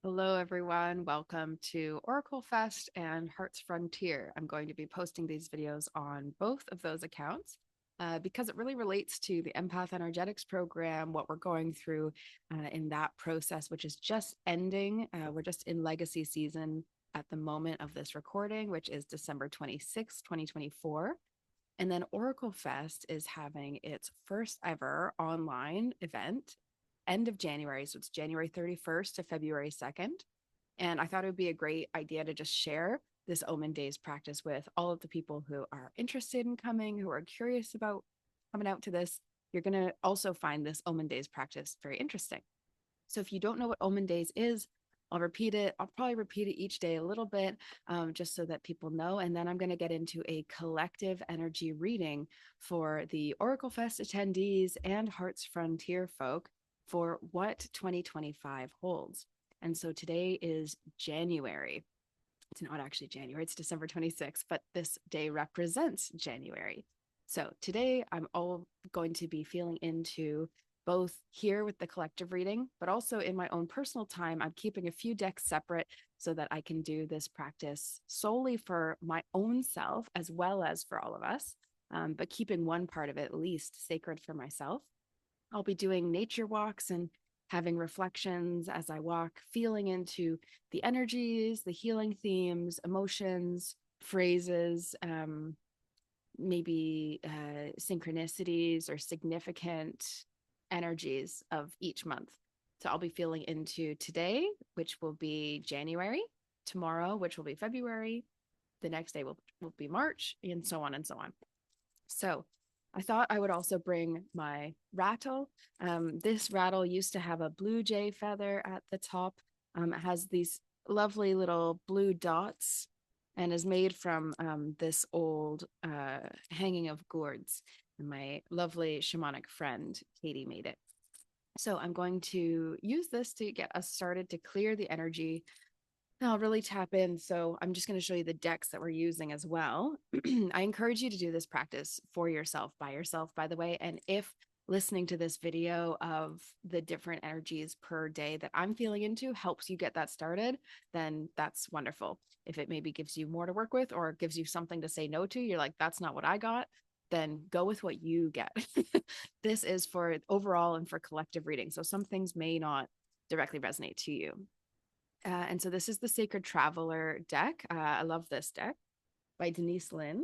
Hello, everyone. Welcome to OracleFest and Heart's Frontier. I'm going to be posting these videos on both of those accounts because it really relates to the Empath Energetics program, what we're going through in that process, which is just ending. We're just in legacy season at the moment of this recording, which is December 26th, 2024. And then OracleFest is having its first ever online event end of January. So it's January 31st to February 2nd. And I thought it would be a great idea to just share this Omen Days practice with all of the people who are interested in coming, who are curious about coming out to this. You're going to also find this Omen Days practice very interesting. So if you don't know what Omen Days is, I'll repeat it. I'll probably repeat it each day a little bit, just so that people know. And then I'm going to get into a collective energy reading for the Oracle Fest attendees and Hearts Frontier folk for what 2025 holds. And so today is January. It's not actually January, it's December 26th, but this day represents January. So today I'm all going to be feeling into both here with the collective reading, but also in my own personal time. I'm keeping a few decks separate so that I can do this practice solely for my own self as well as for all of us, but keeping one part of it at least sacred for myself. I'll be doing nature walks and having reflections as I walk, feeling into the energies, the healing themes, emotions, phrases, maybe synchronicities or significant energies of each month. So I'll be feeling into today, which will be January, tomorrow, which will be February, the next day will be March, and so on and so on. So I thought I would also bring my rattle. This rattle used to have a blue jay feather at the top. It has these lovely little blue dots and is made from this old hanging of gourds. And my lovely shamanic friend, Katie, made it. So I'm going to use this to get us started to clear the energy. I'll really tap in. So I'm just going to show you the decks that we're using as well. I encourage you to do this practice for yourself, by yourself, by the way. And if listening to this video of the different energies per day that I'm feeling into helps you get that started, then that's wonderful. If it maybe gives you more to work with or gives you something to say no to, you're like, that's not what I got, then go with what you get. This is for overall and for collective reading. So some things may not directly resonate to you. And so this is the Sacred Traveler deck. I love this deck by Denise Lynn,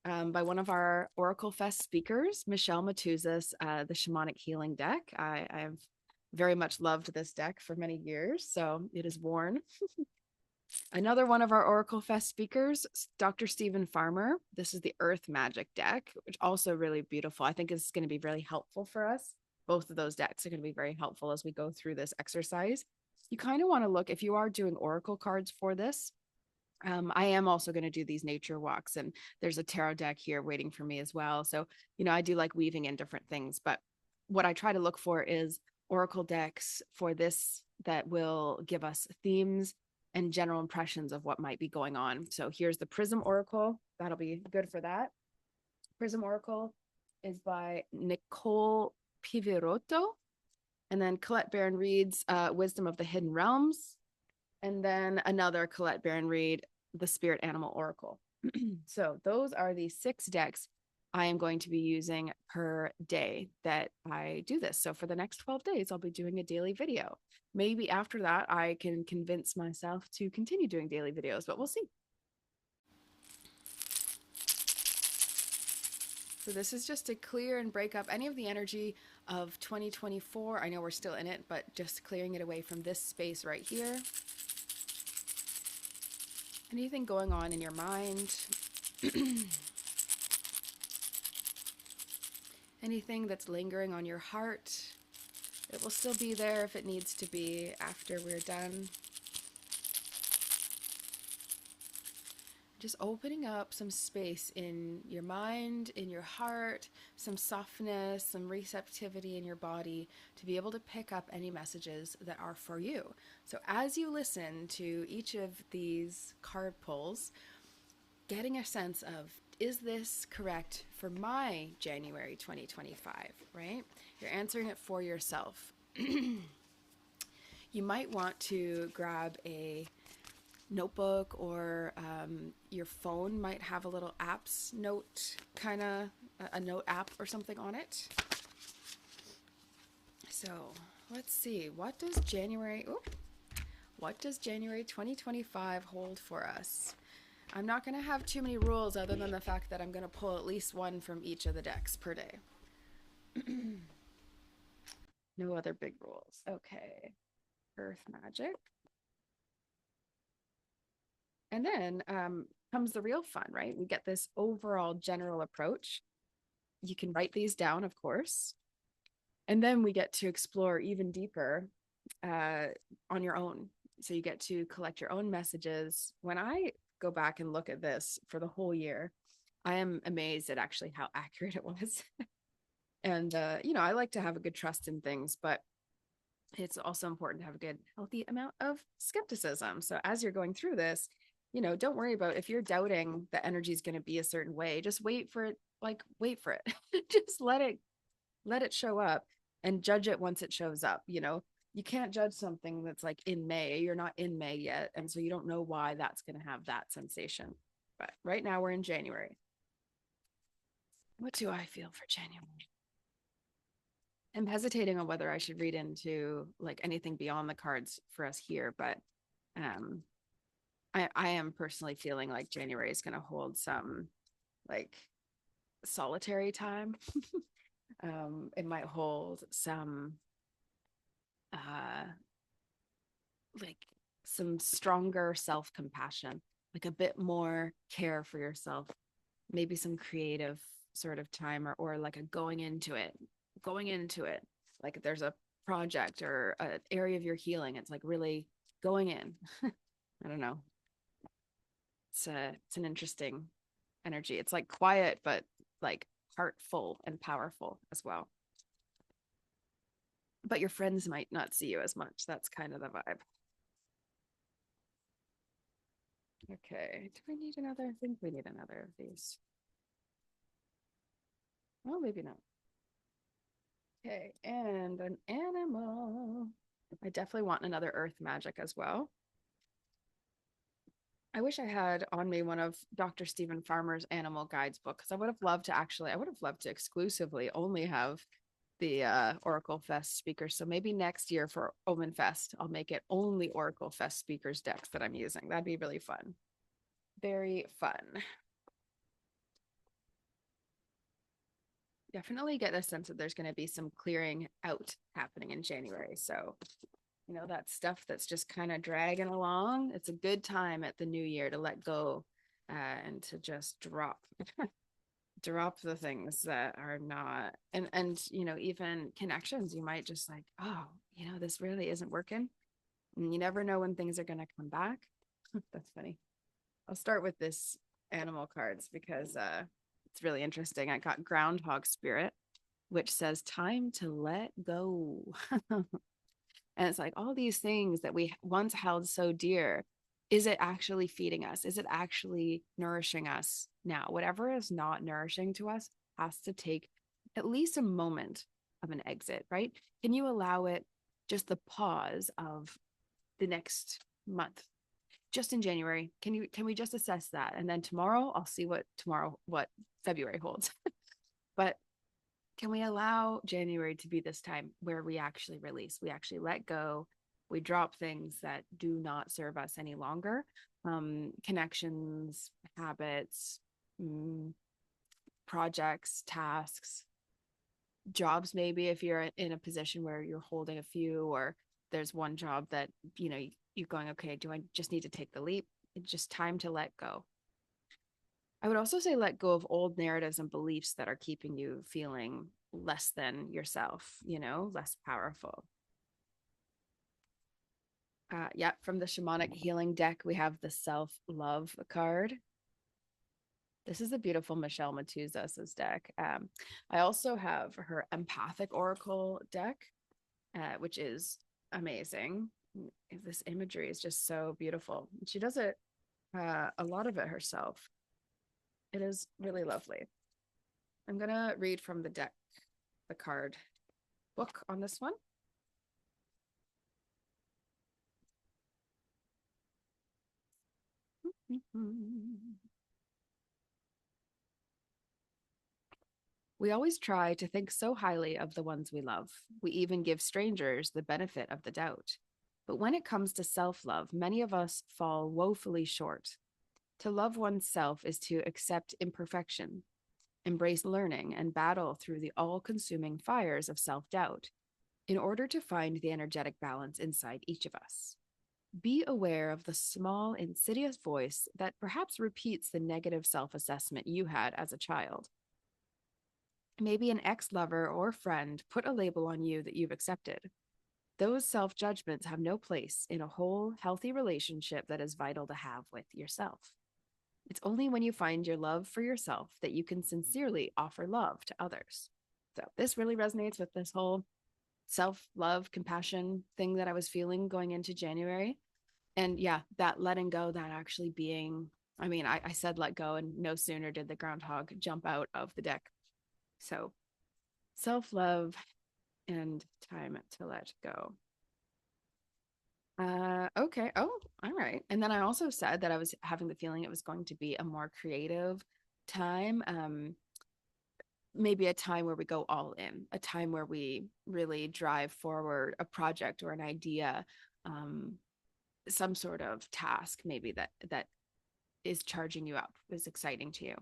by one of our Oracle Fest speakers, Michelle Matuzas, the Shamanic Healing deck. I've very much loved this deck for many years, so it is worn. Another one of our Oracle Fest speakers, Dr. Stephen Farmer. This is the Earth Magic deck, which also really beautiful. I think is going to be really helpful for us. Both of those decks are going to be very helpful as we go through this exercise. You kind of want to look, if you are doing oracle cards for this, I am also going to do these nature walks, and there's a tarot deck here waiting for me as well. So, I do like weaving in different things, but what I try to look for is oracle decks for this that will give us themes and general impressions of what might be going on. So here's the Prism Oracle. That'll be good for that. Prism Oracle is by Nicole Pivirotto. And then Colette Baron Reed's Wisdom of the Hidden Realms. And then another Colette Baron Reed, the Spirit Animal Oracle. So those are the 6 decks I am going to be using per day that I do this. So for the next 12 days, I'll be doing a daily video. Maybe after that, I can convince myself to continue doing daily videos, but we'll see. So this is just to clear and break up any of the energy of 2024. I know we're still in it, but just clearing it away from this space right here. Anything going on in your mind. Anything that's lingering on your heart. It will still be there if it needs to be after we're done. Just opening up some space in your mind, in your heart, some softness, some receptivity in your body to be able to pick up any messages that are for you. So as you listen to each of these card pulls, getting a sense of, is this correct for my January 2025, right? You're answering it for yourself. You You might want to grab a notebook, or your phone might have a little apps note, kind of a note app or something on it. So let's see, what does January 2025 hold for us? I'm not going to have too many rules other than the fact that I'm going to pull at least one from each of the decks per day. No other big rules. Okay. Earth magic. And then comes the real fun, right? We get this overall general approach. You can write these down, of course. And then we get to explore even deeper on your own. So you get to collect your own messages. When I go back and look at this for the whole year, I am amazed at actually how accurate it was. And, I like to have a good trust in things, but it's also important to have a good, healthy amount of skepticism. So as you're going through this, don't worry about if you're doubting the energy is going to be a certain way. Just wait for it. Wait for it. Just let it show up and judge it once it shows up. You can't judge something that's like in May. You're not in May yet. And so you don't know why that's going to have that sensation. But right now we're in January. What do I feel for January? I'm hesitating on whether I should read into like anything beyond the cards for us here, but I am personally feeling like January is going to hold some like solitary time. It might hold some like some stronger self-compassion, like a bit more care for yourself, maybe some creative sort of time, or like a going into it, like there's a project or an area of your healing, it's like really going in. I don't know, it's an interesting energy. It's like quiet but like heartful and powerful as well, but your friends might not see you as much. That's kind of the vibe. Okay, do we need another? I think we need another of these. Oh, maybe not. Okay, and an animal. I definitely want another earth magic as well. I wish I had on me one of Dr. Stephen Farmer's animal guides book, because I would have loved to exclusively only have the OracleFest speakers. So maybe next year for Omen Fest, I'll make it only OracleFest speakers decks that I'm using. That'd be really fun. Very fun. Definitely get a sense that there's going to be some clearing out happening in January. So, that stuff that's just kind of dragging along, it's a good time at the new year to let go and to just drop the things that are not, and even connections, you might just like, oh, this really isn't working. And you never know when things are going to come back. That's funny. I'll start with this animal cards because it's really interesting. I got Groundhog Spirit, which says time to let go. And it's like all these things that we once held so dear. Is it actually feeding us? Is it actually nourishing us now? Whatever is not nourishing to us has to take at least a moment of an exit, right? Can you allow it just the pause of the next month? Just in January, can we just assess that? And then tomorrow, I'll see what February holds. But can we allow January to be this time where we actually release, we actually let go, we drop things that do not serve us any longer, connections, habits, projects, tasks, jobs, maybe if you're in a position where you're holding a few, or there's one job that you're going, okay, do I just need to take the leap? It's just time to let go. I would also say let go of old narratives and beliefs that are keeping you feeling less than yourself, less powerful. Yeah, from the shamanic healing deck, we have the self-love card. This is a beautiful Michelle Matuzas's deck. I also have her empathic oracle deck, which is amazing. This imagery is just so beautiful. She does it, a lot of it herself. It is really lovely. I'm going to read from the deck, the card book on this one. We always try to think so highly of the ones we love. We even give strangers the benefit of the doubt. But when it comes to self love, many of us fall woefully short. To love oneself is to accept imperfection, embrace learning, and battle through the all consuming fires of self doubt in order to find the energetic balance inside each of us. Be aware of the small, insidious voice that perhaps repeats the negative self assessment you had as a child. Maybe an ex lover or friend put a label on you that you've accepted. Those self judgments have no place in a whole, healthy relationship that is vital to have with yourself. It's only when you find your love for yourself that you can sincerely offer love to others. So, this really resonates with this whole self love, compassion thing that I was feeling going into January. And yeah, that letting go, that actually being, I said let go, and no sooner did the groundhog jump out of the deck. So, self love and time to let go. Okay. Oh, all right. And then I also said that I was having the feeling it was going to be a more creative time. Maybe a time where we go all in, a time where we really drive forward a project or an idea, um, some sort of task, maybe that is charging you up, is exciting to you.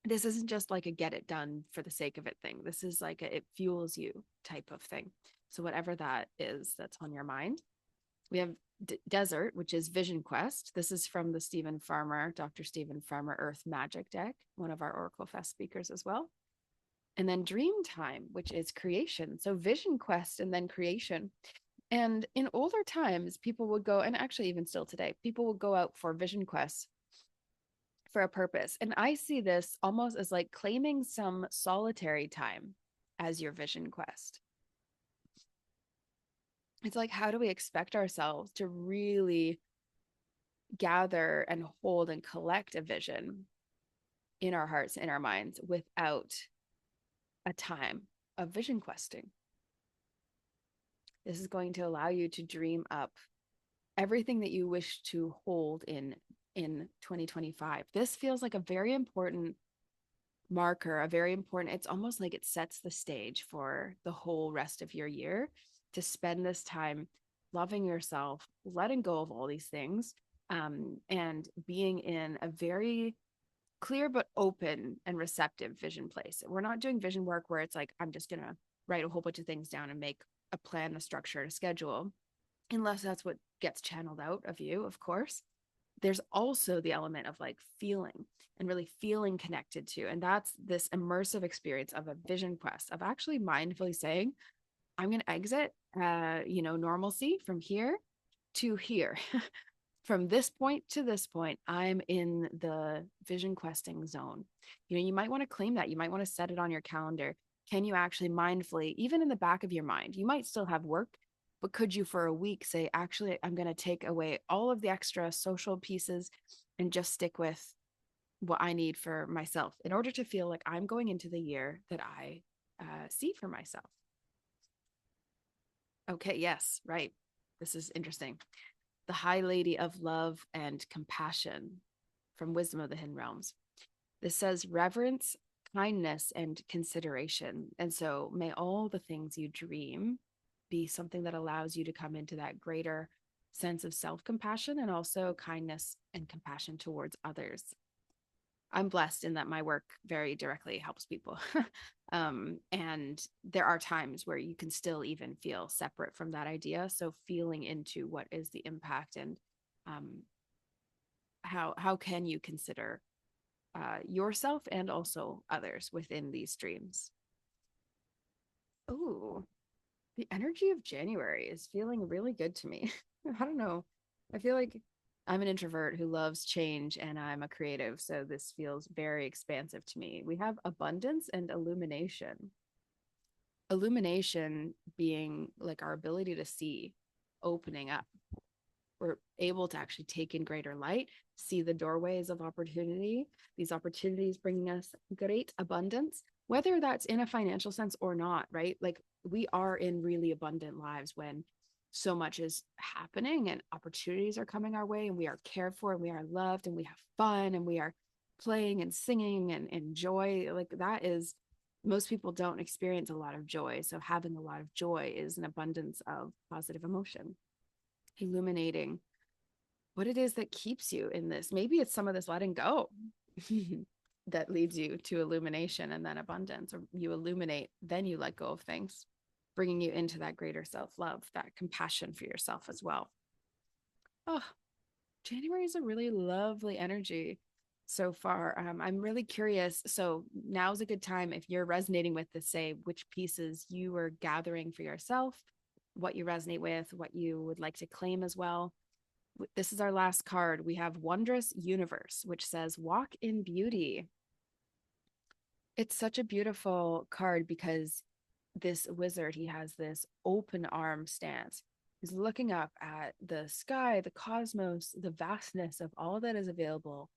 This isn't just like a get it done for the sake of it thing. This is like it fuels you type of thing. So whatever that is that's on your mind. We have Desert, which is Vision Quest. This is from the Dr. Stephen Farmer Earth Magic deck, one of our OracleFest speakers as well. And then Dream Time, which is creation. So Vision Quest and then creation. And in older times, people would go, and actually even still today, people would go out for vision quests for a purpose. And I see this almost as like claiming some solitary time as your vision quest. It's like, how do we expect ourselves to really gather and hold and collect a vision in our hearts, in our minds, without a time of vision questing? This is going to allow you to dream up everything that you wish to hold in 2025. This feels like a very important marker, a very important, it's almost like it sets the stage for the whole rest of your year to spend this time loving yourself, letting go of all these things, and being in a very clear but open and receptive vision place. We're not doing vision work where it's like, I'm just going to write a whole bunch of things down and make a plan, a structure, a schedule, unless that's what gets channeled out of you, of course. There's also the element of like feeling and really feeling connected to. And that's this immersive experience of a vision quest, of actually mindfully saying, I'm going to exit, normalcy from here to here. From this point to this point, I'm in the vision questing zone. You might want to claim that. You might want to set it on your calendar. Can you actually mindfully, even in the back of your mind, you might still have work, but could you for a week say, actually, I'm going to take away all of the extra social pieces and just stick with what I need for myself in order to feel like I'm going into the year that I see for myself? Okay, yes, right. This is interesting. The High Lady of Love and Compassion from Wisdom of the Hidden Realms. This says reverence, kindness, and consideration. And so may all the things you dream be something that allows you to come into that greater sense of self-compassion and also kindness and compassion towards others. I'm blessed in that my work very directly helps people. And there are times where you can still even feel separate from that idea. So feeling into what is the impact, and how can you consider yourself and also others within these dreams? Oh, the energy of January is feeling really good to me. I don't know. I feel like I'm an introvert who loves change, and I'm a creative. So this feels very expansive to me. We have abundance and illumination. Illumination being like our ability to see opening up. We're able to actually take in greater light, see the doorways of opportunity, these opportunities bringing us great abundance, whether that's in a financial sense or not, right? Like we are in really abundant lives when so much is happening and opportunities are coming our way, and we are cared for and we are loved and we have fun and we are playing and singing and joy. Like that is, most people don't experience a lot of joy. So having a lot of joy is an abundance of positive emotion, illuminating what it is that keeps you in this. Maybe it's some of this letting go that leads you to illumination and then abundance, or you illuminate, then you let go of things, bringing you into that greater self-love, that compassion for yourself as well. Oh, January is a really lovely energy so far. I'm really curious. So now's a good time, if you're resonating with this, say which pieces you are gathering for yourself, what you resonate with, what you would like to claim as well. This is our last card. We have Wondrous Universe, which says walk in beauty. It's such a beautiful card because this wizard, he has this open arm stance. He's looking up at the sky, the cosmos, the vastness of all that is available,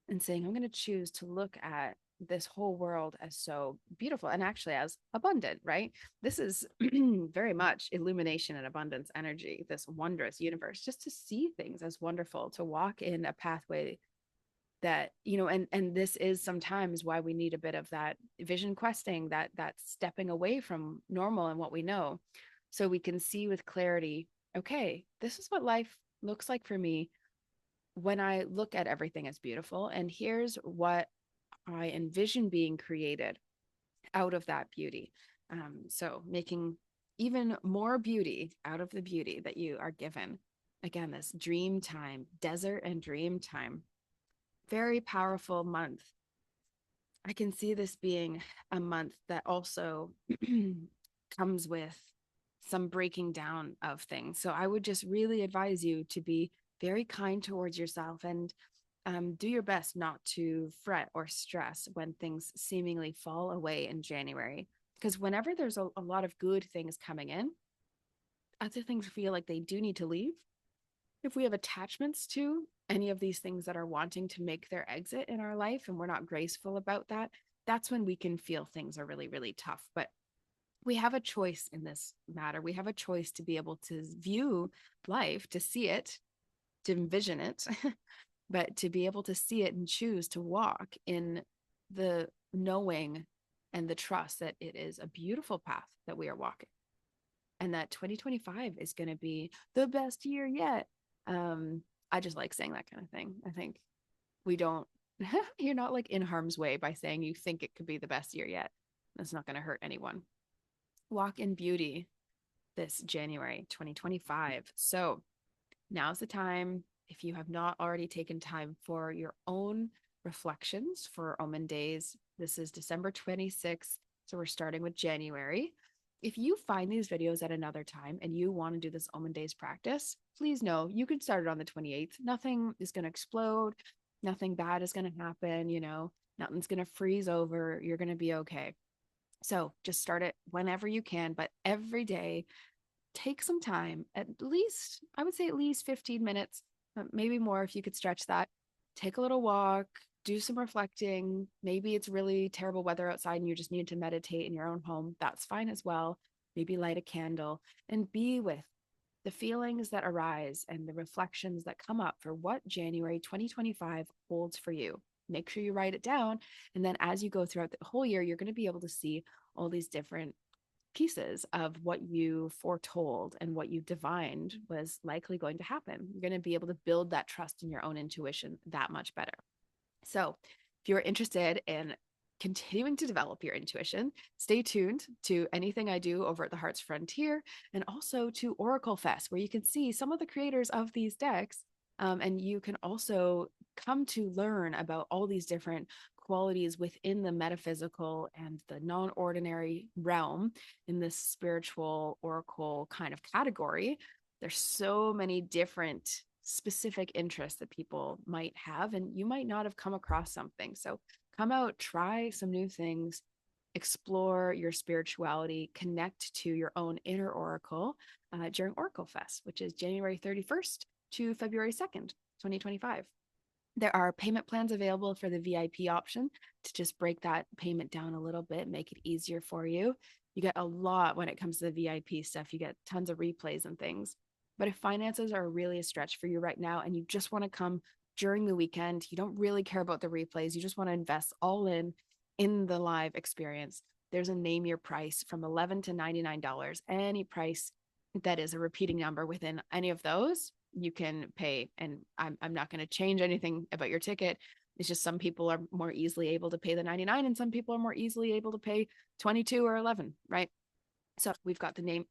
and saying, I'm going to choose to look at this whole world as so beautiful and actually as abundant, right? This is very much illumination and abundance energy, this wondrous universe, just to see things as wonderful, to walk in a pathway that, you know, and this is sometimes why we need a bit of that vision questing, that stepping away from normal and what we know, so we can see with clarity, okay, this is what life looks like for me when I look at everything as beautiful, and here's what I envision being created out of that beauty. So making even more beauty out of the beauty that you are given. Again, this dream time, desert and dream time. Very powerful month. I can see this being a month that also comes with some breaking down of things. So I would just really advise you to be very kind towards yourself, and do your best not to fret or stress when things seemingly fall away in January. Because whenever there's a lot of good things coming in, other things feel like they do need to leave. If we have attachments to any of these things that are wanting to make their exit in our life and we're not graceful about that, that's when we can feel things are really, really tough. But we have a choice in this matter. We have a choice to be able to view life, to see it, to envision it, but to be able to see it and choose to walk in the knowing and the trust that it is a beautiful path that we are walking, and that 2025 is going to be the best year yet. I just like saying that kind of thing. I think we don't, you're not like in harm's way by saying you think it could be the best year yet. That's not going to hurt anyone. Walk in beauty this January 2025. So now's the time. If you have not already taken time for your own reflections for Omen Days, this is December 26th. So we're starting with January. If you find these videos at another time and you want to do this Omen Days practice, please know you can start it on the 28th. Nothing is going to explode. Nothing bad is going to happen. You know, nothing's going to freeze over. You're going to be okay. So just start it whenever you can, but every day, take some time, at least, I would say at least 15 minutes, maybe more if you could stretch that. Take a little walk, do some reflecting. Maybe it's really terrible weather outside and you just need to meditate in your own home. That's fine as well. Maybe light a candle and be with the feelings that arise and the reflections that come up for what January 2025 holds for you. Make sure you write it down. And then as you go throughout the whole year, you're going to be able to see all these different pieces of what you foretold and what you divined was likely going to happen. You're going to be able to build that trust in your own intuition that much better. So if you're interested in continuing to develop your intuition, stay tuned to anything I do over at the Heart's Frontier, and also to OracleFest, where you can see some of the creators of these decks. And you can also come to learn about all these different qualities within the metaphysical and the non-ordinary realm in this spiritual oracle kind of category. There's so many different specific interests that people might have, and you might not have come across something. So come out, try some new things, explore your spirituality, connect to your own inner oracle during OracleFest, which is January 31st to February 2nd, 2025. There are payment plans available for the VIP option to just break that payment down a little bit, make it easier for you. You get a lot when it comes to the VIP stuff. You get tons of replays and things. But if finances are really a stretch for you right now and you just want to come during the weekend, you don't really care about the replays, you just want to invest all in the live experience, there's a name your price from $11 to $99. Any price that is a repeating number within any of those, you can pay. And I'm not going to change anything about your ticket. It's just some people are more easily able to pay the 99 and some people are more easily able to pay 22 or 11, right? So we've got the name,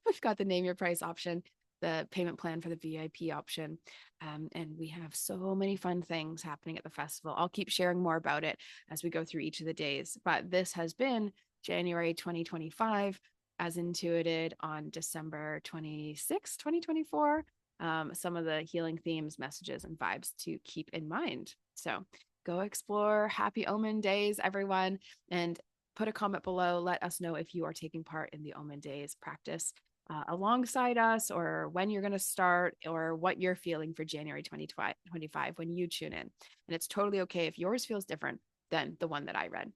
we've got the name your price option, the payment plan for the VIP option. And we have so many fun things happening at the festival. I'll keep sharing more about it as we go through each of the days. But this has been January 2025, as intuited on December 26, 2024. Some of the healing themes, messages, and vibes to keep in mind. So go explore. Happy Omen days, everyone. And put a comment below. Let us know if you are taking part in the Omen Days practice alongside us, or when you're going to start, or what you're feeling for January 2025 when you tune in. And it's totally okay if yours feels different than the one that I read.